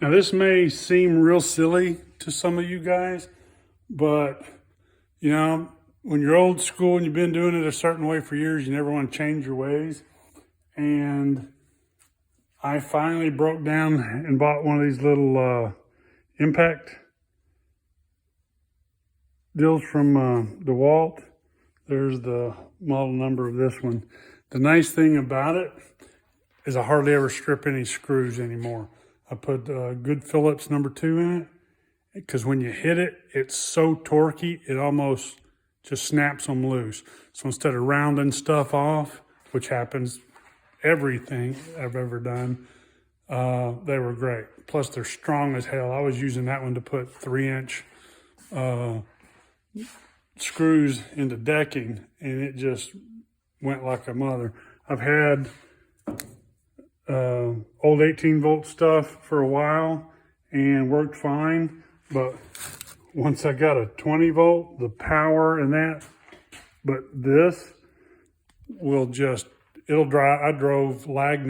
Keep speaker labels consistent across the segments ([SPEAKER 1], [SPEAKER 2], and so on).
[SPEAKER 1] Now this may seem real silly to some of you guys, but you know, when you're old school and you've been doing it a certain way for years, you never want to change your ways. And I finally broke down and bought one of these little impact deals from DeWalt. There's the model number of this one. The nice thing about it is I hardly ever strip any screws anymore. I put good Phillips #2 in it because when you hit it, it's so torquey, it almost just snaps them loose. So instead of rounding stuff off, which happens everything I've ever done, they were great. Plus they're strong as hell. I was using that one to put 3-inch screws into decking, and it just went like a mother. I've had old 18-volt stuff for a while and worked fine, but once I got a 20-volt, the power and that, but this will just, it'll drive. I drove lag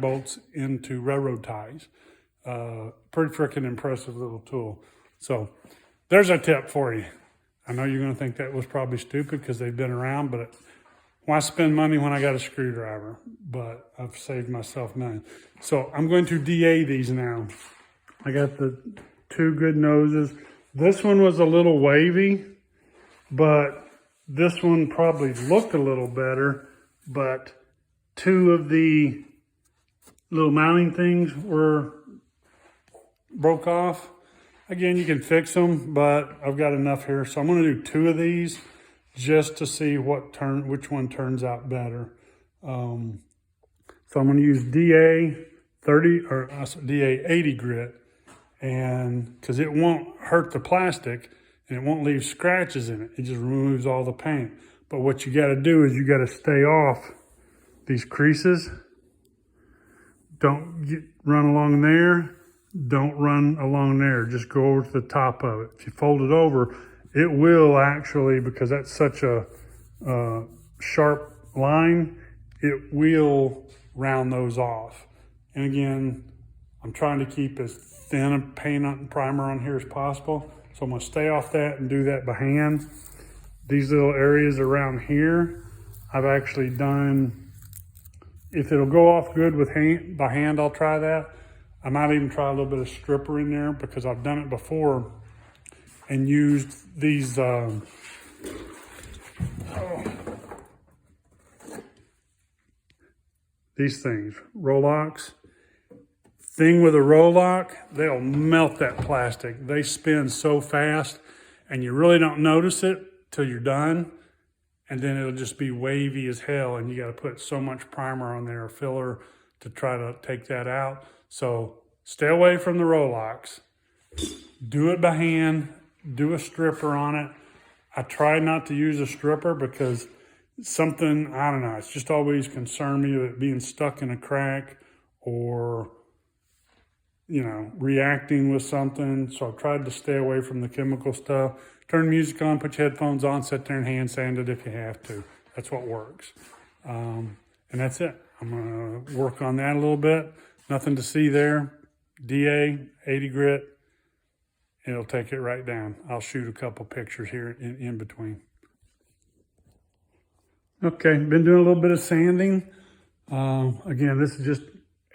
[SPEAKER 1] bolts into railroad ties. Pretty freaking impressive little tool. So there's a tip for you. I know you're gonna think that was probably stupid because they've been around, but why spend money when I got a screwdriver? But I've saved myself money. So I'm going to DA these now. I got the 2 good noses. This one was a little wavy, but this one probably looked a little better, but 2 of the little mounting things broke off. Again, you can fix them, but I've got enough here. So I'm gonna do 2 of these just to see which one turns out better. So I'm gonna use DA 80 grit, and because it won't hurt the plastic and it won't leave scratches in it. It just removes all the paint. But what you gotta do is you gotta stay off these creases. Don't run along there. Don't run along there. Just go over to the top of it. If you fold it over, it will actually, because that's such a sharp line, it will round those off. And again, I'm trying to keep as thin a paint and primer on here as possible. So I'm gonna stay off that and do that by hand. These little areas around here, I've actually done, if it'll go off good with by hand, I'll try that. I might even try a little bit of stripper in there because I've done it before and used these these things, Rolox. Thing with a Roloc, they'll melt that plastic. They spin so fast and you really don't notice it till you're done. And then it'll just be wavy as hell, and you got to put so much primer on there or filler to try to take that out. So stay away from the Rolox. Do it by hand. Do a stripper on it. I try not to use a stripper because something, I don't know, it's just always concerned me with it being stuck in a crack or, you know, reacting with something. So I've tried to stay away from the chemical stuff. Turn music on, put your headphones on, sit there and hand sand it if you have to. That's what works. And that's it. I'm gonna work on that a little bit. Nothing to see there. DA, 80 grit. It'll take it right down. I'll shoot a couple pictures here in between. Okay, been doing a little bit of sanding. Again, this is just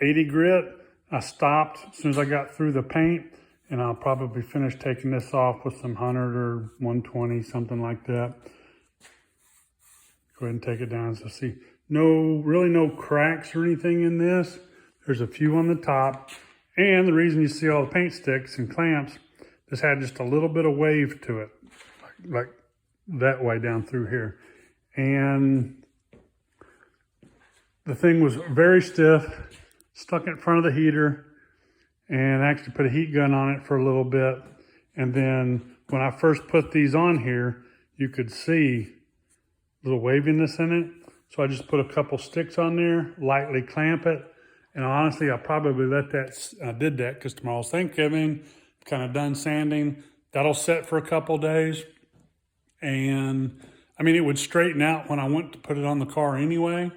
[SPEAKER 1] 80 grit. I stopped as soon as I got through the paint, and I'll probably finish taking this off with some 100 or 120, something like that. Go ahead and take it down. So see, really no cracks or anything in this. There's a few on the top. And the reason you see all the paint sticks and clamps, this had just a little bit of wave to it, like that way down through here. And the thing was very stiff, stuck in front of the heater, and actually put a heat gun on it for a little bit. And then when I first put these on here, you could see a little waviness in it. So I just put a couple sticks on there, lightly clamp it. And honestly, I probably did that because tomorrow's Thanksgiving, kind of done sanding. That'll set for a couple days. And I mean, it would straighten out when I went to put it on the car anyway.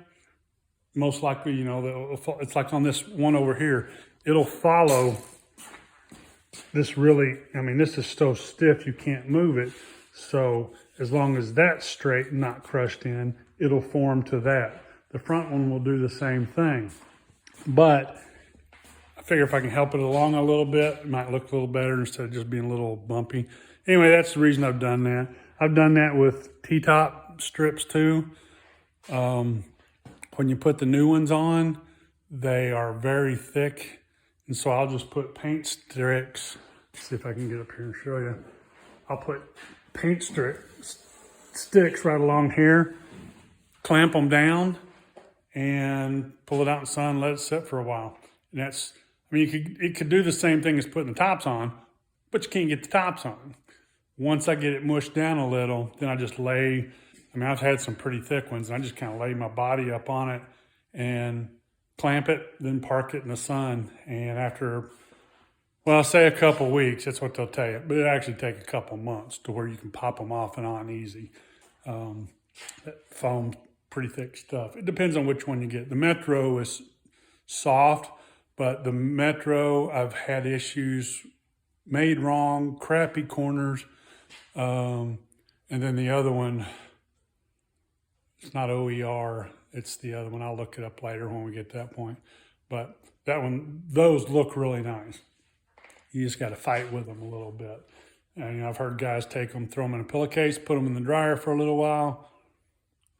[SPEAKER 1] Most likely, you know, it's like on this one over here, it'll follow this really, I mean, this is so stiff you can't move it. So as long as that's straight and not crushed in, it'll form to that. The front one will do the same thing. But I figure if I can help it along a little bit, it might look a little better instead of just being a little bumpy. Anyway, that's the reason I've done that. I've done that with T-top strips too. When you put the new ones on, they are very thick. And so I'll just put paint sticks. Let's see if I can get up here and show you. I'll put paint sticks right along here, clamp them down, and pull it out in the sun, let it sit for a while. And that's, I mean, it could do the same thing as putting the tops on, but you can't get the tops on. Once I get it mushed down a little, then I just lay, I mean, I've had some pretty thick ones, and I just kind of lay my body up on it and clamp it, then park it in the sun. And after, well, I'll say a couple weeks, that's what they'll tell you, but it actually take a couple months to where you can pop them off and on easy. That foam's pretty thick stuff. It depends on which one you get. The Metro is soft, but the Metro, I've had issues made wrong, crappy corners. And then the other one, it's not OER, it's the other one. I'll look it up later when we get to that point. But that one, those look really nice. You just got to fight with them a little bit. And, you know, I've heard guys take them, throw them in a pillowcase, put them in the dryer for a little while.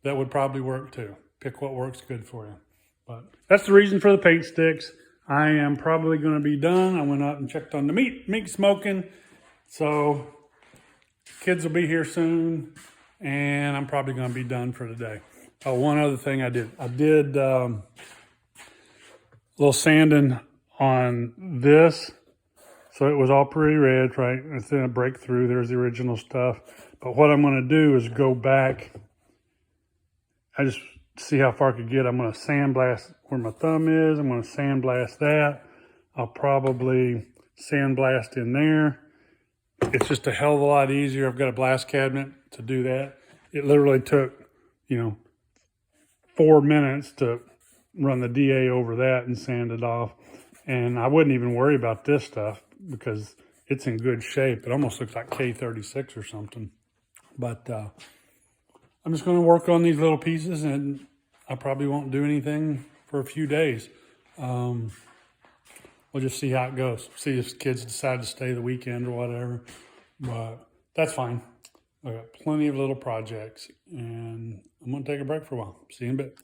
[SPEAKER 1] That would probably work too. Pick what works good for you. But that's the reason for the paint sticks. I am probably going to be done. I went out and checked on the meat smoking. So kids will be here soon, and I'm probably going to be done for today. Oh, one other thing I did a little sanding on this. So it was all pretty red, right? It's in a breakthrough. There's the original stuff. But what I'm going to do is go back. I just see how far I could get. I'm going to sandblast where my thumb is. I'm going to sandblast that. I'll probably sandblast in there. It's just a hell of a lot easier. I've got a blast cabinet to do that. It literally took, 4 minutes to run the DA over that and sand it off. And I wouldn't even worry about this stuff because it's in good shape. It almost looks like K36 or something. But I'm just going to work on these little pieces, and I probably won't do anything for a few days. We'll just see how it goes. See if kids decide to stay the weekend or whatever. But that's fine. I got plenty of little projects, and I'm going to take a break for a while. See you in a bit.